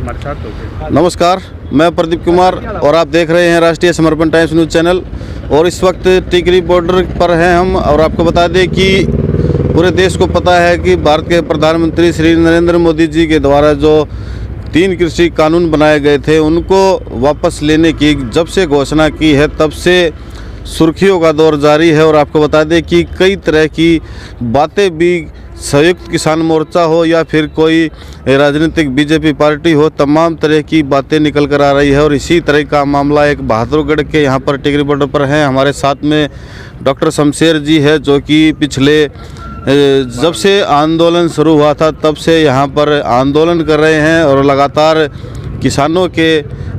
हमारे साथ होंगे। नमस्कार, मैं प्रदीप कुमार और आप देख रहे हैं राष्ट्रीय समर्पण टाइम्स न्यूज़ चैनल। और इस वक्त टिकरी बॉर्डर पर हैं हम। और आपको बता दें कि पूरे देश को पता है कि भारत के प्रधानमंत्री श्री नरेंद्र मोदी जी के द्वारा जो 3 कृषि कानून बनाए गए थे उनको वापस लेने की जब से घोषणा की है तब से सुर्खियों का दौर जारी है। और आपको बता दें कि कई तरह की बातें भी, संयुक्त किसान मोर्चा हो या फिर कोई राजनीतिक बीजेपी पार्टी हो, तमाम तरह की बातें निकल कर आ रही है। और इसी तरह का मामला एक बहादुरगढ़ के यहाँ पर टिकरी बॉर्डर पर है। हमारे साथ में डॉक्टर शमशेर जी है, जो कि पिछले जब से आंदोलन शुरू हुआ था तब से यहाँ पर आंदोलन कर रहे हैं और लगातार किसानों के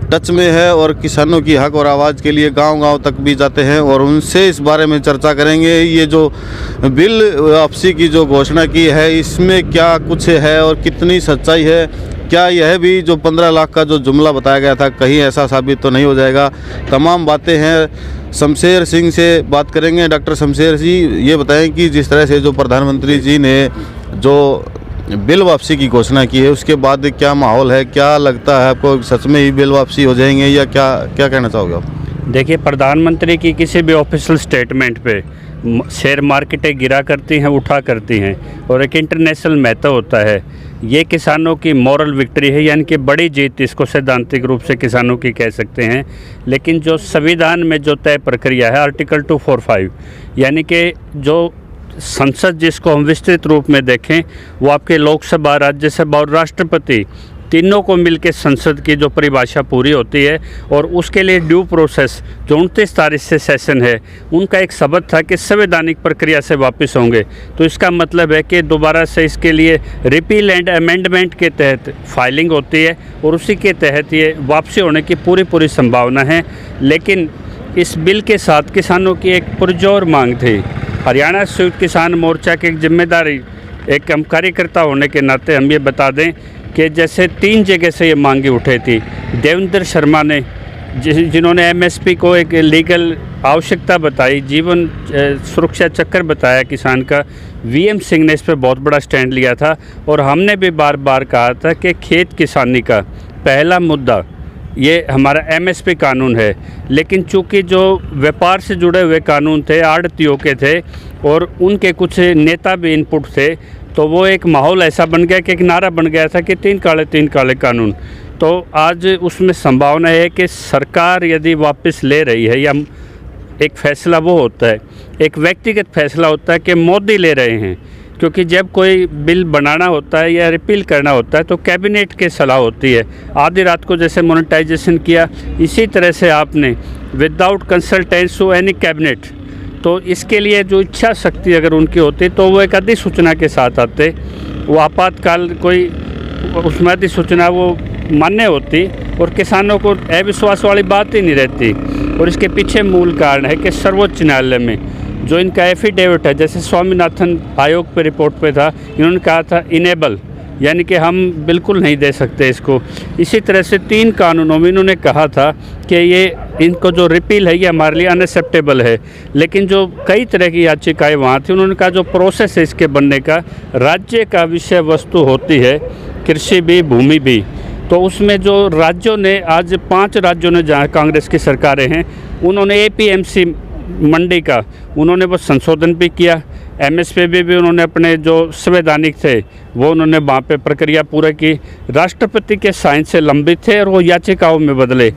टच में है और किसानों की हक और आवाज़ के लिए गांव-गांव तक भी जाते हैं। और उनसे इस बारे में चर्चा करेंगे। ये जो बिल वापसी की जो घोषणा की है इसमें क्या कुछ है और कितनी सच्चाई है, क्या यह भी जो 15 लाख का जो जुमला बताया गया था कहीं ऐसा साबित तो नहीं हो जाएगा। तमाम बातें हैं। शमशेर सिंह से बात करेंगे। डॉक्टर शमशेर जी, ये बताएं कि जिस तरह से जो प्रधानमंत्री जी ने जो बिल वापसी की घोषणा की है उसके बाद क्या माहौल है, क्या लगता है आपको, सच में ही बिल वापसी हो जाएंगे या क्या कहना चाहोगे आप? देखिए, प्रधानमंत्री की किसी भी ऑफिशियल स्टेटमेंट पे शेयर मार्केटें गिरा करती हैं, उठा करती हैं और एक इंटरनेशनल महत्व होता है। ये किसानों की मॉरल विक्ट्री है, यानी कि बड़ी जीत, इसको सैद्धांतिक रूप से किसानों की कह सकते हैं। लेकिन जो संविधान में जो तय प्रक्रिया है आर्टिकल 245, यानी कि जो संसद जिसको हम विस्तृत रूप में देखें वो आपके लोकसभा, राज्यसभा और राष्ट्रपति तीनों को मिलकर संसद की जो परिभाषा पूरी होती है और उसके लिए ड्यू प्रोसेस जो 29 तारीख से सेशन है उनका एक शब्द था कि संवैधानिक प्रक्रिया से वापस होंगे। तो इसका मतलब है कि दोबारा से इसके लिए रिपील एंड अमेंडमेंट के तहत फाइलिंग होती है और उसी के तहत ये वापसी होने की पूरी संभावना है। लेकिन इस बिल के साथ किसानों की एक पुरजोर मांग थी। हरियाणा संयुक्त किसान मोर्चा की एक जिम्मेदारी, एक हम कार्यकर्ता होने के नाते हम ये बता दें कि जैसे 3 जगह से ये मांगे उठे थी। देवेंद्र शर्मा ने जिन्होंने एमएसपी को एक लीगल आवश्यकता बताई, जीवन सुरक्षा चक्कर बताया किसान का, वीएम सिंह ने इस पर बहुत बड़ा स्टैंड लिया था। और हमने भी बार बार कहा था कि खेत किसानी का पहला मुद्दा ये हमारा एमएसपी कानून है। लेकिन चूंकि जो व्यापार से जुड़े हुए कानून थे, आड़तियों के थे और उनके कुछ नेता भी इनपुट थे, तो वो एक माहौल ऐसा बन गया कि एक नारा बन गया था कि 3 काले कानून। तो आज उसमें संभावना है कि सरकार यदि वापस ले रही है, या एक फ़ैसला वो होता है, एक व्यक्तिगत फैसला होता है कि मोदी ले रहे हैं, क्योंकि जब कोई बिल बनाना होता है या रिपील करना होता है तो कैबिनेट की सलाह होती है। आधी रात को जैसे मोनेटाइजेशन किया, इसी तरह से आपने without consultance to any cabinet, तो इसके लिए जो इच्छा शक्ति अगर उनकी होती तो वो एक अधिसूचना के साथ आते, वो आपातकाल कोई उसमें अधिसूचना वो मान्य होती और किसानों को अविश्वास वाली बात ही नहीं रहती। और इसके पीछे मूल कारण है कि सर्वोच्च न्यायालय में जो इनका एफिडेविट है, जैसे स्वामीनाथन आयोग पे रिपोर्ट पे था, इन्होंने कहा था इनेबल, यानी कि हम बिल्कुल नहीं दे सकते इसको। इसी तरह से 3 कानूनों में इन्होंने कहा था कि ये इनको जो रिपील है ये हमारे लिए अनएक्सेप्टेबल है। लेकिन जो कई तरह की याचिकाएँ वहाँ थी, उन्होंने कहा जो प्रोसेस है इसके बनने का, राज्य का विषय वस्तु होती है, कृषि भी भूमि भी, तो उसमें जो राज्यों ने, आज 5 राज्यों ने जहाँ कांग्रेस की सरकारें हैं, उन्होंने एपीएमसी मंडी का उन्होंने वो संशोधन भी किया। एमएसपी भी उन्होंने अपने जो संवैधानिक थे वो उन्होंने वहाँ पे प्रक्रिया पूरा की। राष्ट्रपति के साइन से लंबित थे और वो याचिकाओं में बदले।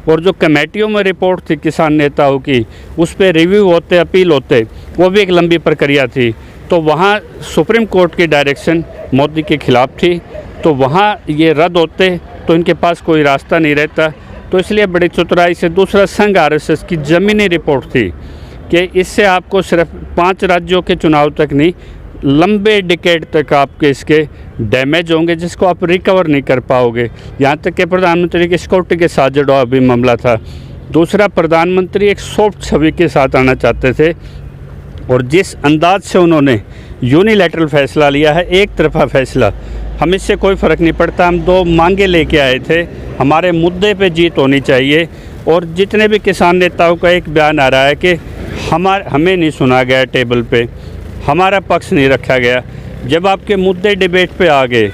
और जो कमेटियों में रिपोर्ट थी किसान नेताओं की, उस पर रिव्यू होते, अपील होते, वो भी एक लंबी प्रक्रिया थी। तो वहाँ सुप्रीम कोर्ट की डायरेक्शन मोदी के खिलाफ थी, तो वहाँ ये रद्द होते तो इनके पास कोई रास्ता नहीं रहता। तो इसलिए बड़ी चतुराई से दूसरा संघ आरएसएस की ज़मीनी रिपोर्ट थी कि इससे आपको सिर्फ 5 राज्यों के चुनाव तक नहीं, लंबे डिकेड तक आपके इसके डैमेज होंगे जिसको आप रिकवर नहीं कर पाओगे। यहाँ तक कि प्रधानमंत्री की सिक्योरिटी के साथ जुड़ा अभी मामला था। दूसरा, प्रधानमंत्री एक सॉफ्ट छवि के साथ आना चाहते थे और जिस अंदाज से उन्होंने यूनिलैटरल फैसला लिया है, एक तरफा फैसला, हमें इससे कोई फ़र्क नहीं पड़ता। हम 2 मांगे लेके आए थे, हमारे मुद्दे पे जीत होनी चाहिए। और जितने भी किसान नेताओं का एक बयान आ रहा है कि हमें नहीं सुना गया टेबल पे, हमारा पक्ष नहीं रखा गया। जब आपके मुद्दे डिबेट पे आ गए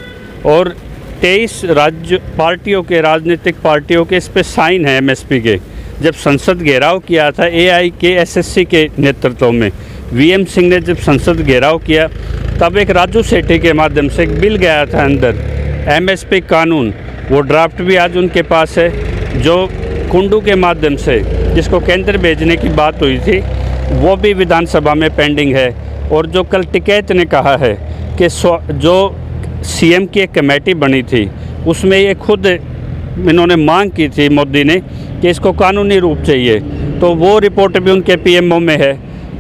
और 23 राज्य पार्टियों के राजनीतिक पार्टियों के इस पे साइन है एमएसपी के। जब संसद घेराव किया था एआई के एसएससी के नेतृत्व में, वीएम सिंह ने जब संसद घेराव किया तब एक राजू सेठी के माध्यम से एक बिल गया था अंदर एमएसपी कानून, वो ड्राफ्ट भी आज उनके पास है। जो कुंडू के माध्यम से जिसको केंद्र भेजने की बात हुई थी वो भी विधानसभा में पेंडिंग है। और जो कल टिकैत ने कहा है कि जो सीएम की एक कमेटी बनी थी उसमें ये खुद इन्होंने मांग की थी मोदी ने कि इसको कानूनी रूप चाहिए, तो वो रिपोर्ट भी उनके पीएमओ में है।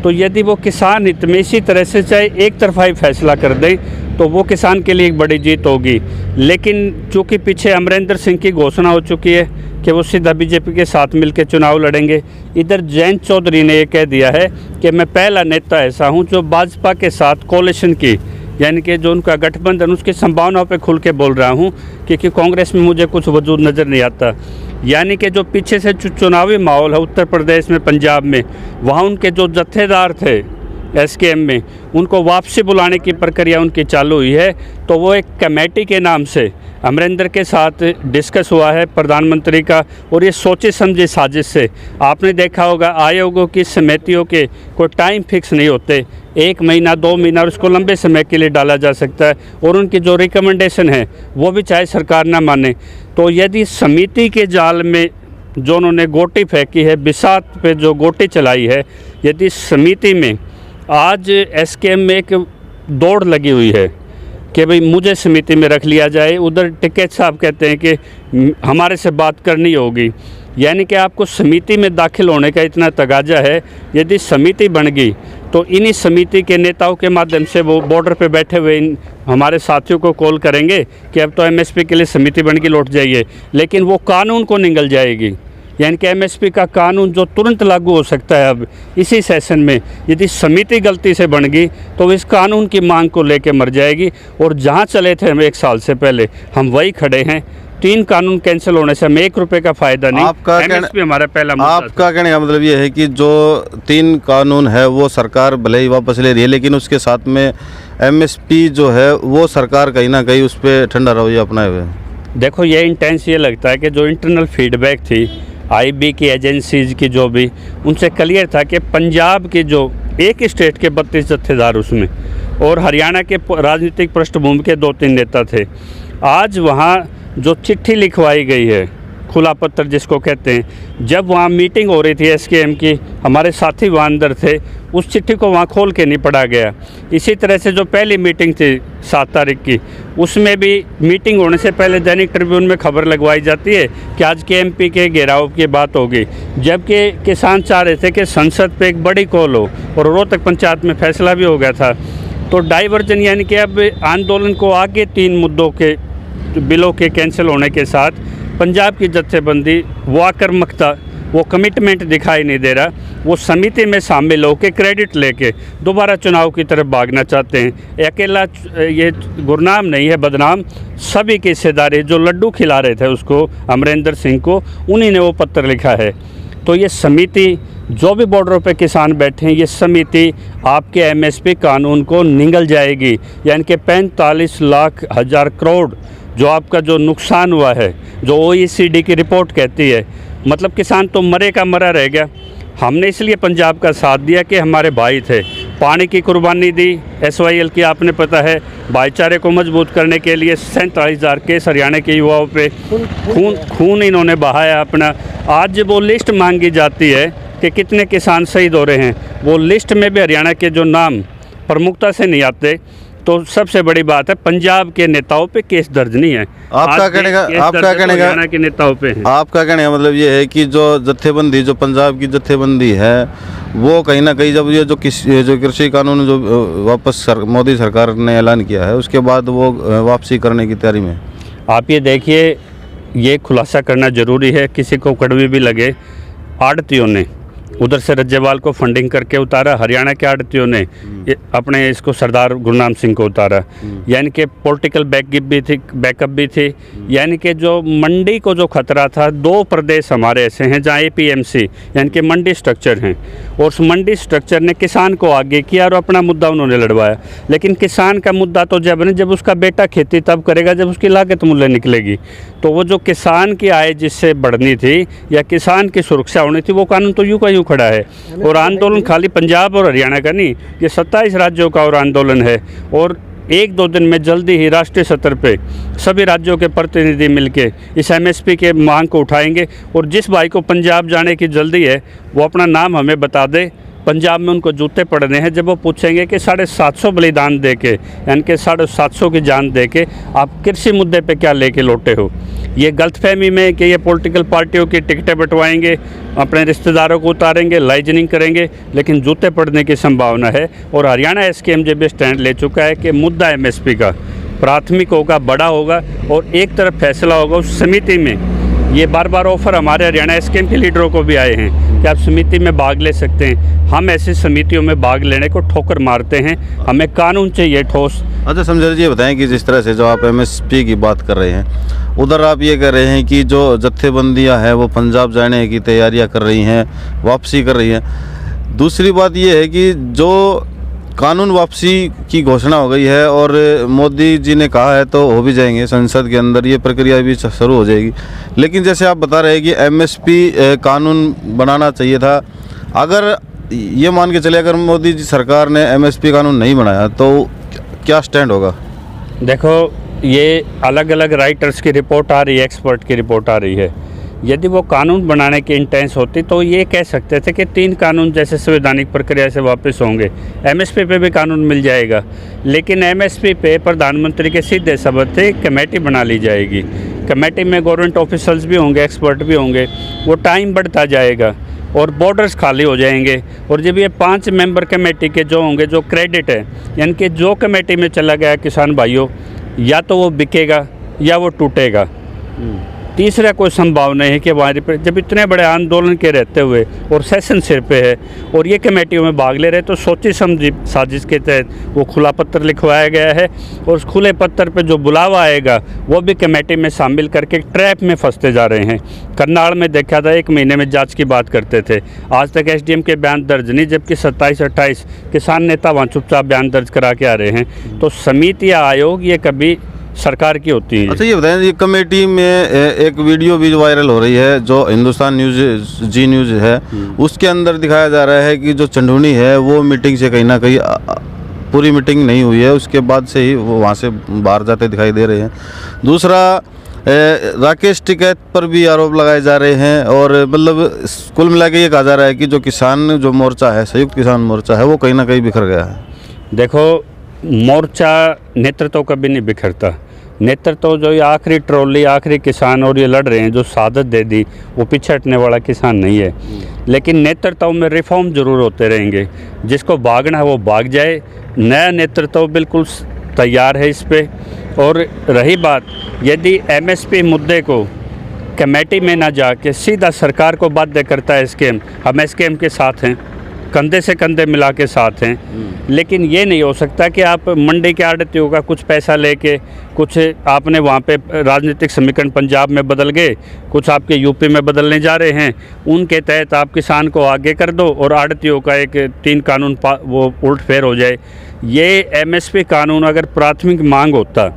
तो यदि वो किसान हित में इसी तरह से चाहे एक तरफा ही फैसला कर दें तो वो किसान के लिए एक बड़ी जीत होगी। लेकिन चूँकि पीछे अमरिंदर सिंह की घोषणा हो चुकी है कि वो सीधा बीजेपी के साथ मिलकर चुनाव लड़ेंगे, इधर जयंत चौधरी ने ये कह दिया है कि मैं पहला नेता ऐसा हूँ जो भाजपा के साथ कोalition की, यानी कि जो उनका गठबंधन उसकी संभावनाओं पे खुल के बोल रहा हूँ, क्योंकि कांग्रेस में मुझे कुछ वजूद नज़र नहीं आता। यानी कि जो पीछे से चुनावी माहौल है उत्तर प्रदेश में, पंजाब में, वहाँ उनके जो जत्थेदार थे एसकेएम में, उनको वापसी बुलाने की प्रक्रिया उनकी चालू हुई है। तो वो एक कमेटी के नाम से अमरिंदर के साथ डिस्कस हुआ है प्रधानमंत्री का, और ये सोचे समझे साजिश से। आपने देखा होगा आयोगों की समितियों के कोई टाइम फिक्स नहीं होते, 1 महीना 2 महीना और उसको लंबे समय के लिए डाला जा सकता है, और उनकी जो रिकमेंडेशन है वो भी चाहे सरकार ना माने। तो यदि समिति के जाल में जो उन्होंने गोटी फेंकी है, बिसात पे जो गोटी चलाई है, यदि समिति में आज एसकेएम में एक दौड़ लगी हुई है कि भाई मुझे समिति में रख लिया जाए, उधर टिकैत साहब कहते हैं कि हमारे से बात करनी होगी, यानी कि आपको समिति में दाखिल होने का इतना तगाजा है। यदि समिति बन गई तो इन्हीं समिति के नेताओं के माध्यम से वो बॉर्डर पे बैठे हुए इन हमारे साथियों को कॉल करेंगे कि अब तो एमएसपी के लिए समिति बन के लौट जाइए, लेकिन वो कानून को निगल जाएगी। यानी कि एमएसपी का कानून जो तुरंत लागू हो सकता है अब इसी सेशन में, यदि समिति गलती से बन गई तो इस कानून की मांग को लेकर मर जाएगी। और जहां चले थे हम 1 साल से पहले, हम वही खड़े हैं। 3 कानून कैंसिल होने से हमें 1 रुपए का फायदा नहीं। आपका एमएसपी हमारा पहला मुद्दा आपका कहने का मतलब ये है कि जो 3 कानून है वो सरकार भले ही वापस ले रही है, लेकिन उसके साथ में एमएसपी जो है वो सरकार कहीं ना कहीं उस पर ठंडा रवैया अपनाए हुए है। देखो ये इंटेंस ये लगता है कि जो इंटरनल फीडबैक थी आईबी की एजेंसीज की, जो भी उनसे क्लियर था कि पंजाब के जो एक स्टेट के 32 जत्थेदार उसमें, और हरियाणा के राजनीतिक पृष्ठभूमि के 2-3 नेता थे। आज वहाँ जो चिट्ठी लिखवाई गई है, खुला पत्र जिसको कहते हैं, जब वहाँ मीटिंग हो रही थी एसकेएम की, हमारे साथी वहाँ अंदर थे, उस चिट्ठी को वहाँ खोल के नहीं पढ़ा गया। इसी तरह से जो पहली मीटिंग थी 7 तारीख की, उसमें भी मीटिंग होने से पहले दैनिक ट्रिब्यून में खबर लगवाई जाती है कि आज के एमपी के घेराव की बात होगी, जबकि किसान चाह रहे थे कि संसद पे एक बड़ी कॉल हो, और रोहतक पंचायत में फैसला भी हो गया था। तो डाइवर्जन यानी कि अब आंदोलन को आगे 3 मुद्दों के बिलों के कैंसिल होने के साथ पंजाब की जत्थेबंदी, वो आक्रामकता, वो कमिटमेंट दिखाई नहीं दे रहा। वो समिति में शामिल होकर क्रेडिट लेके दोबारा चुनाव की तरफ भागना चाहते हैं। अकेला ये गुरनाम नहीं है, बदनाम सभी की हिस्सेदारी। जो लड्डू खिला रहे थे उसको, अमरिंदर सिंह को, उन्हीं ने वो पत्र लिखा है। तो ये समिति, जो भी बॉर्डरों पे किसान बैठे हैं, ये समिति आपके एमएसपी कानून को निगल जाएगी। यानी कि 45 लाख हज़ार करोड़ जो आपका जो नुकसान हुआ है, जो ओईसीडी की रिपोर्ट कहती है, मतलब किसान तो मरे का मरा रह गया। हमने इसलिए पंजाब का साथ दिया कि हमारे भाई थे, पानी की कुर्बानी दी एसवाईएल की, आपने पता है, भाईचारे को मजबूत करने के लिए 47,000 केस हरियाणा के युवाओं पे खून इन्होंने बहाया अपना। आज वो लिस्ट मांगी जाती है कि कितने किसान शहीद हो रहे हैं, वो लिस्ट में भी हरियाणा के जो नाम प्रमुखता से नहीं आते। तो सबसे बड़ी बात है पंजाब के नेताओं पे केस दर्ज नहीं है। आपका कहने का हरियाणा के नेताओं पे है। आपका कहने का मतलब ये है कि जो जत्थेबंदी, जो पंजाब की जत्थेबंदी है, वो कहीं ना कहीं जब ये जो कृषि कानून जो वापस मोदी सरकार ने ऐलान किया है, उसके बाद वो वापसी करने की तैयारी में। आप ये देखिए, ये खुलासा करना ज़रूरी है, किसी को कड़वी भी लगे। आड़तियों ने उधर से रज्जेवाल को फंडिंग करके उतारा, हरियाणा के आड़तियों ने अपने इसको सरदार गुरनाम सिंह को उतारा। यानी कि पॉलिटिकल बैकअप भी थी। यानी कि जो मंडी को जो खतरा था, 2 प्रदेश हमारे ऐसे हैं जहाँ APMC यानी कि मंडी स्ट्रक्चर हैं, और उस मंडी स्ट्रक्चर ने किसान को आगे किया और अपना मुद्दा उन्होंने लड़वाया। लेकिन किसान का मुद्दा तो जब उसका बेटा खेती तब करेगा जब उसकी लागत मूल्य निकलेगी। तो वो जो किसान की आय जिससे बढ़नी थी या किसान की सुरक्षा होनी थी, वो कानून तो यूं का यूं खड़ा है। और आंदोलन खाली पंजाब और हरियाणा का नहीं, ये 27 राज्यों का और आंदोलन है। और 1-2 दिन में जल्दी ही राष्ट्रीय स्तर पे सभी राज्यों के प्रतिनिधि मिलके इस MSP के मांग को उठाएंगे। और जिस भाई को पंजाब जाने की जल्दी है वो अपना नाम हमें बता दे। पंजाब में उनको जूते पड़ने हैं जब वो पूछेंगे कि 750 बलिदान दे के, यानी कि 750 की जान दे के आप कृषि मुद्दे पे क्या लेके लौटे हो। ये गलतफहमी में कि ये पॉलिटिकल पार्टियों की टिकटें बंटवाएंगे, अपने रिश्तेदारों को उतारेंगे, लाइजनिंग करेंगे, लेकिन जूते पड़ने की संभावना है। और हरियाणा SKM जब स्टैंड ले चुका है कि मुद्दा MSP का प्राथमिक होगा, बड़ा होगा और एक तरफ फैसला होगा उस समिति में। ये बार ऑफर हमारे हरियाणा SKM के लीडरों को भी आए हैं कि आप समिति में भाग ले सकते हैं। हम ऐसी समितियों में भाग लेने को ठोकर मारते हैं, हमें कानून चाहिए ठोस। अच्छा समझे जी, बताएं कि जिस तरह से जो आप MSP की बात कर रहे हैं, उधर आप ये कह रहे हैं कि जो जत्थेबंदियां हैं वो पंजाब जाने की तैयारियां कर रही हैं, वापसी कर रही हैं। दूसरी बात ये है कि जो कानून वापसी की घोषणा हो गई है और मोदी जी ने कहा है तो हो भी जाएंगे, संसद के अंदर ये प्रक्रिया भी शुरू हो जाएगी। लेकिन जैसे आप बता रहे हैं कि MSP कानून बनाना चाहिए था, अगर ये मान के चले अगर मोदी जी सरकार ने MSP कानून नहीं बनाया तो क्या स्टैंड होगा? देखो, ये अलग अलग राइटर्स की रिपोर्ट आ रही है, एक्सपर्ट की रिपोर्ट आ रही है। यदि वो कानून बनाने की इंटेंस होती तो ये कह सकते थे कि 3 कानून जैसे संवैधानिक प्रक्रिया से वापस होंगे, MSP पे भी कानून मिल जाएगा। लेकिन MSP पे प्रधानमंत्री के सीधे शब्द थे कमेटी बना ली जाएगी। कमेटी में गवर्नमेंट ऑफिसर्स भी होंगे, एक्सपर्ट भी होंगे, वो टाइम बढ़ता जाएगा और बॉर्डर्स खाली हो जाएंगे। और जब ये 5 मेंबर कमेटी के जो होंगे, जो क्रेडिट है, यानी कि जो कमेटी में चला गया किसान भाइयों, या तो वो बिकेगा या वो टूटेगा। तीसरा कोई संभावना नहीं है कि हमारे पर जब इतने बड़े आंदोलन के रहते हुए और सेशन सिर पे है और ये कमेटियों में भाग ले रहे, तो सोची समझी साजिश के तहत वो खुला पत्र लिखवाया गया है। और उस खुले पत्र पे जो बुलावा आएगा वो भी कमेटी में शामिल करके ट्रैप में फंसते जा रहे हैं। करनाल में देखा था 1 महीने में जांच की बात करते थे, आज तक SDM के बयान दर्ज नहीं, जबकि 27-28 किसान नेता वहाँ चुपचाप बयान दर्ज करा के आ रहे हैं। तो समिति या आयोग ये कभी सरकार की होती है। अच्छा ये बताएं, ये कमेटी में एक वीडियो भी वायरल हो रही है जो हिंदुस्तान जी न्यूज़ है, उसके अंदर दिखाया जा रहा है कि जो चंदूनी है वो मीटिंग से कहीं ना कहीं पूरी मीटिंग नहीं हुई है, उसके बाद से ही वो वहाँ से बाहर जाते दिखाई दे रहे हैं। दूसरा, राकेश टिकैत पर भी आरोप लगाए जा रहे हैं और मतलब कुल मिला के ये कहा जा रहा है कि जो किसान जो मोर्चा है, संयुक्त किसान मोर्चा है, वो कहीं ना कहीं बिखर गया है। देखो, मोर्चा नेतृत्व कभी नहीं बिखरता। नेतृत्व जो ये आखिरी ट्रॉली, आखिरी किसान और ये लड़ रहे हैं, जो शहादत दे दी, वो पीछे हटने वाला किसान नहीं है। लेकिन नेतृत्व में रिफॉर्म जरूर होते रहेंगे, जिसको भागना है वो भाग जाए। नया नेतृत्व बिल्कुल तैयार है इस पे। और रही बात, यदि MSP मुद्दे को कमेटी में ना जाके सीधा सरकार को बाध्य करता है SKM, हम SKM के साथ हैं, कंधे से कंधे मिला के साथ हैं। लेकिन ये नहीं हो सकता कि आप मंडी के आड़तियों का कुछ पैसा लेके, कुछ आपने वहाँ पे राजनीतिक समीकरण पंजाब में बदल गए, कुछ आपके UP में बदलने जा रहे हैं, उनके तहत आप किसान को आगे कर दो और आड़तियों का एक 3 कानून वो उलट फेर हो जाए। ये MSP कानून अगर प्राथमिक मांग होता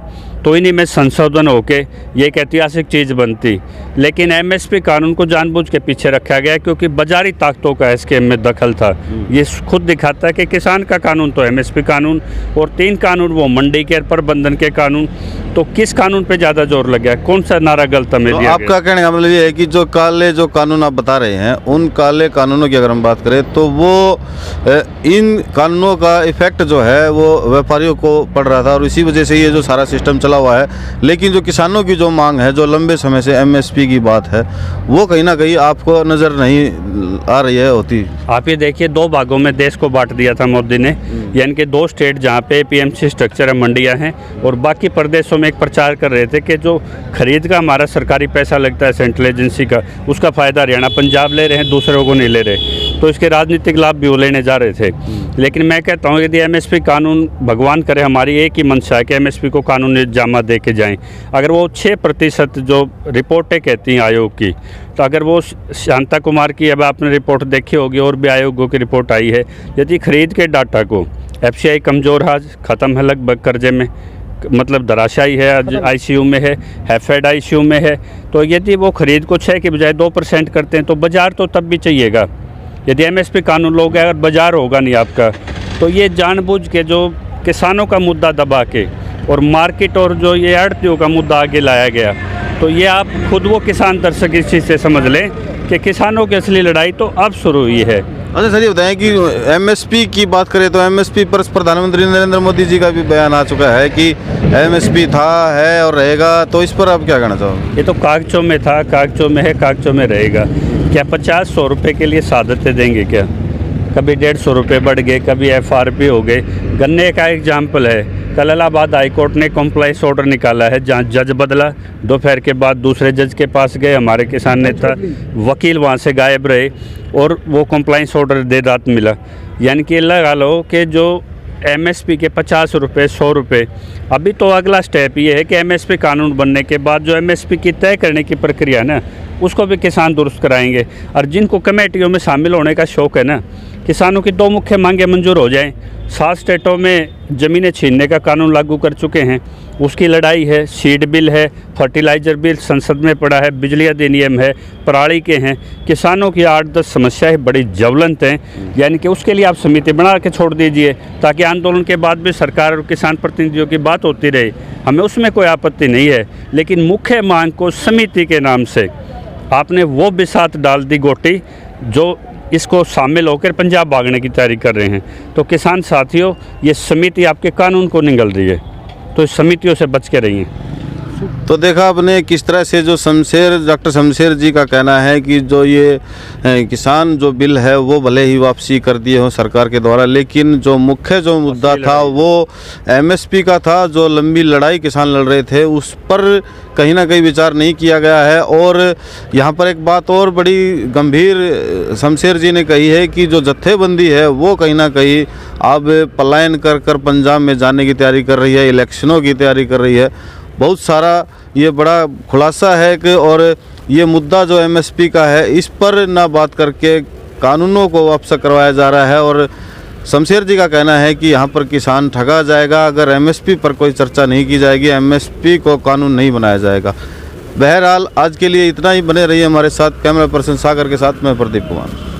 तो इन्हीं में संशोधन होके ये एक ऐतिहासिक चीज़ बनती। लेकिन MSP कानून को जानबूझ के पीछे रखा गया क्योंकि बाजारी ताकतों का SKM में दखल था। ये खुद दिखाता है कि किसान का कानून तो MSP कानून और 3 कानून वो मंडी के प्रबंधन के कानून। तो किस कानून पे ज़्यादा जोर लग गया, कौन सा नारा गलत हमें दिया? आपका कहने का मतलब ये है कि जो काले जो कानून आप बता रहे हैं, उन काले कानूनों की अगर हम बात करें तो वो इन कानूनों का इफेक्ट जो है वो व्यापारियों को पड़ रहा था और इसी वजह से ये जो सारा सिस्टम चला चला हुआ है, लेकिन जो किसानों की जो मांग है, जो लंबे समय से एमएसपी की बात है, वो कहीं ना कहीं आपको नज़र नहीं आ रही है होती। आप ये देखिए, 2 भागों में देश को बांट दिया था मोदी ने, यानी कि 2 स्टेट जहाँ पे एपीएमसी स्ट्रक्चर है, मंडियाँ हैं, और बाकी प्रदेशों में एक प्रचार कर रहे थे कि जो खरीद का हमारा सरकारी पैसा लगता है सेंट्रल एजेंसी का, उसका फ़ायदा हरियाणा पंजाब ले रहे हैं, दूसरों को नहीं ले रहे, तो इसके राजनीतिक लाभ भी वो लेने जा रहे थे। लेकिन मैं कहता हूँ यदि एमएसपी कानून, भगवान करे हमारी एक ही मंशा है कि एमएसपी को कानूनी जामा दे के जाएँ, अगर वो 6% जो रिपोर्टें कहती हैं आयोग की, तो अगर वो शांता कुमार की, अब आपने रिपोर्ट देखी होगी, और भी आयोगों की रिपोर्ट आई है, यदि खरीद के डाटा को एफसीआई कमज़ोर आज ख़त्म है, लगभग कर्जे में, मतलब धराशायी है, आज आईसीयू में है, हैफेड आईसीयू में है, तो यदि वो खरीद को 6 के बजाय 2% करते हैं तो बाज़ार तो तब भी चाहिएगा। यदि एमएसपी कानून लोग, अगर बाज़ार होगा नहीं आपका, तो ये जानबूझ के जो किसानों का मुद्दा दबा के और मार्केट और जो ये आड़तियों का मुद्दा आगे लाया गया, तो ये आप खुद वो किसान दर्शक इस चीज़ से समझ लें कि किसानों की असली लड़ाई तो अब शुरू हुई है। अच्छा सर, ये बताएं कि एमएसपी की बात करें तो एमएसपी पर प्रधानमंत्री नरेंद्र मोदी जी का भी बयान आ चुका है कि एमएसपी था, है और रहेगा, तो इस पर आप क्या कहना चाहोगे? ये तो कागजों में था, कागजों में है, कागजों में रहेगा। क्या 50-100 रुपये के लिए सादतें देंगे क्या? कभी 150 रुपये बढ़ गए, कभी एफआरपी हो गए। गन्ने का एग्जाम्पल है, कल इलाहाबाद हाईकोर्ट ने कॉम्प्लाइंस ऑर्डर निकाला है, जहाँ जज बदला, दोपहर के बाद दूसरे जज के पास गए, हमारे किसान नेता वकील वहाँ से गायब रहे और वो कॉम्प्लाइंस ऑर्डर देर रात मिला। यानी कि लगा लो कि जो एमएसपी के 50 रुपये, 100 रुपये, अभी तो अगला स्टेप ये है कि एमएसपी कानून बनने के बाद जो एमएसपी की तय करने की प्रक्रिया है ना, उसको भी किसान दुरुस्त कराएंगे। और जिनको कमेटियों में शामिल होने का शौक़ है ना, किसानों की 2 मुख्य मांगें मंजूर हो जाएं। 7 स्टेटों में ज़मीनें छीनने का कानून लागू कर चुके हैं, उसकी लड़ाई है। सीड बिल है, फर्टिलाइज़र बिल संसद में पड़ा है, बिजली अधिनियम है, पराली के हैं। किसानों की 8-10 समस्याएं बड़ी ज्वलंत हैं, यानी कि उसके लिए आप समिति बना के छोड़ दीजिए, ताकि आंदोलन के बाद भी सरकार और किसान प्रतिनिधियों की बात होती रहे, हमें उसमें कोई आपत्ति नहीं है। लेकिन मुख्य मांग को समिति के नाम से आपने वो बिसात डाल दी गोटी, जो इसको शामिल होकर पंजाब भागने की तैयारी कर रहे हैं। तो किसान साथियों, ये समिति आपके कानून को निगल रही है, तो इस समितियों से बच के रहिए। तो देखा आपने किस तरह से जो डॉक्टर शमशेर जी का कहना है कि जो ये किसान जो बिल है वो भले ही वापसी कर दिए हो सरकार के द्वारा, लेकिन जो मुख्य जो मुद्दा था वो एमएसपी का था, जो लंबी लड़ाई किसान लड़ रहे थे, उस पर कहीं ना कहीं विचार नहीं किया गया है। और यहाँ पर एक बात और बड़ी गंभीर शमशेर जी ने कही है कि जो जत्थेबंदी है वो कहीं ना कहीं अब पलायन कर पंजाब में जाने की तैयारी कर रही है, इलेक्शनों की तैयारी कर रही है। बहुत सारा ये बड़ा खुलासा है कि, और ये मुद्दा जो एमएसपी का है, इस पर ना बात करके कानूनों को वापस करवाया जा रहा है। और शमशेर जी का कहना है कि यहाँ पर किसान ठगा जाएगा अगर एमएसपी पर कोई चर्चा नहीं की जाएगी, एमएसपी को कानून नहीं बनाया जाएगा। बहरहाल आज के लिए इतना ही, बने रहिए हमारे साथ। कैमरा पर्सन सागर के साथ मैं प्रदीप कुमार।